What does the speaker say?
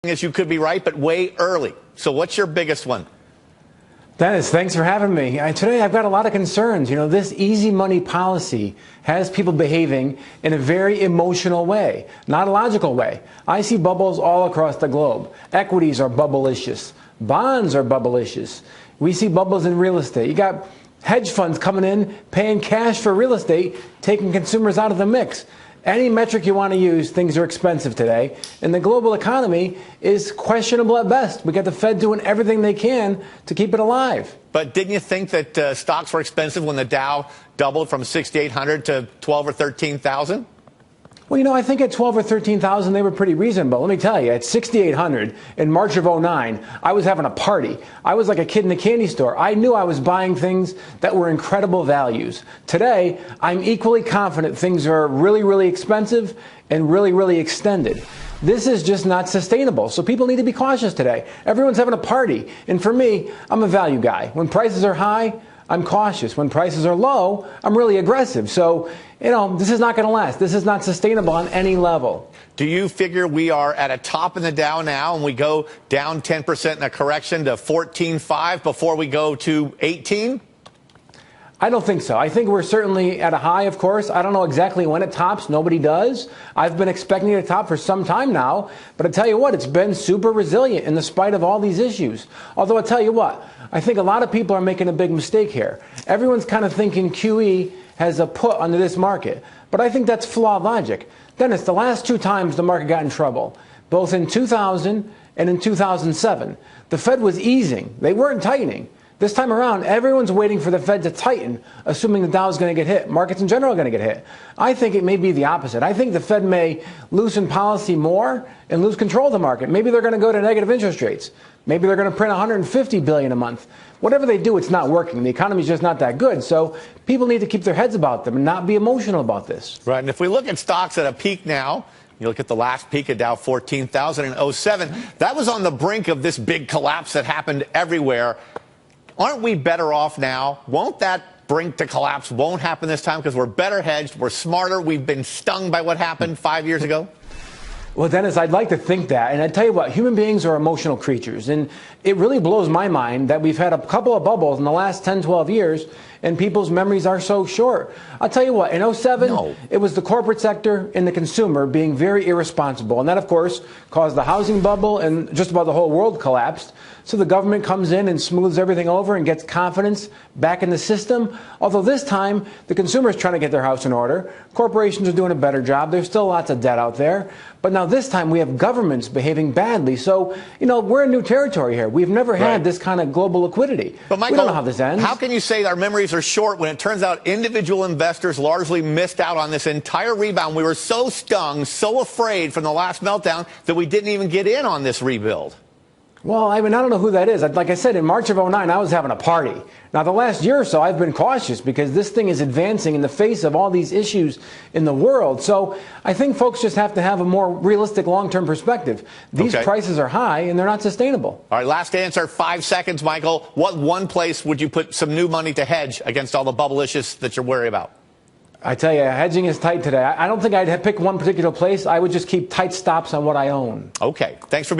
Is you could be right, but way early. So what's your biggest one? Dennis, thanks for having me. Today I've got a lot of concerns. This easy money policy has people behaving in a very emotional way, not a logical way. I see bubbles all across the globe. Equities are bubblicious. Bonds are bubblicious. We see bubbles in real estate. You got hedge funds coming in, paying cash for real estate, taking consumers out of the mix. Any metric you want to use, things are expensive today. And the global economy is questionable at best. We got the Fed doing everything they can to keep it alive. But didn't you think that stocks were expensive when the Dow doubled from 6,800 to 12 or 13,000? Well, I think at 12 or 13,000, they were pretty reasonable. Let me tell you, at 6,800 in March of '09, I was having a party. I was like a kid in a candy store. I knew I was buying things that were incredible values. Today, I'm equally confident things are really, really expensive and really, really extended. This is just not sustainable. So people need to be cautious today. Everyone's having a party. And for me, I'm a value guy. When prices are high, I'm cautious. When prices are low, I'm really aggressive. So, this is not going to last. This is not sustainable on any level. Do you figure we are at a top in the Dow now and we go down 10% in a correction to 14.5 before we go to 18? I don't think so. I think we're certainly at a high, of course. I don't know exactly when it tops. Nobody does. I've been expecting it to top for some time now. But I tell you what, it's been super resilient in the spite of all these issues. Although I tell you what, I think a lot of people are making a big mistake here. Everyone's kind of thinking QE has a put under this market. But I think that's flawed logic. Dennis, the last two times the market got in trouble, both in 2000 and in 2007, the Fed was easing. They weren't tightening. This time around, everyone's waiting for the Fed to tighten, assuming the Dow is going to get hit. Markets in general are going to get hit. I think it may be the opposite. I think the Fed may loosen policy more and lose control of the market. Maybe they're going to go to negative interest rates. Maybe they're going to print $150 billion a month. Whatever they do, it's not working. The economy's just not that good. So people need to keep their heads about them and not be emotional about this. Right. And if we look at stocks at a peak now, you look at the last peak of Dow 14,000 in '07, that was on the brink of this big collapse that happened everywhere. Aren't we better off now? Won't that brink to collapse won't happen this time because we're better hedged, we're smarter, we've been stung by what happened 5 years ago? Well, Dennis, I'd like to think that. And I tell you what, human beings are emotional creatures. And it really blows my mind that we've had a couple of bubbles in the last 10, 12 years, and people's memories are so short. I'll tell you what, in '07, it was the corporate sector and the consumer being very irresponsible. And that, of course, caused the housing bubble, and just about the whole world collapsed. So the government comes in and smooths everything over and gets confidence back in the system. Although this time, the consumer is trying to get their house in order. Corporations are doing a better job. There's still lots of debt out there. But now this time, we have governments behaving badly. So, we're in new territory here. We've never had this kind of global liquidity. But Michael, we don't know how this ends. How can you say our memories are short when it turns out individual investors largely missed out on this entire rebound? We were so stung, so afraid from the last meltdown that we didn't even get in on this rebuild. Well, I don't know who that is. Like I said, in March of '09, I was having a party. Now, the last year or so, I've been cautious because this thing is advancing in the face of all these issues in the world. So I think folks just have to have a more realistic long-term perspective. These prices are high, and they're not sustainable. All right, last answer, 5 seconds, Michael. What one place would you put some new money to hedge against all the bubble issues that you're worried about? I tell you, hedging is tight today. I don't think I'd pick one particular place. I would just keep tight stops on what I own. Okay, thanks for being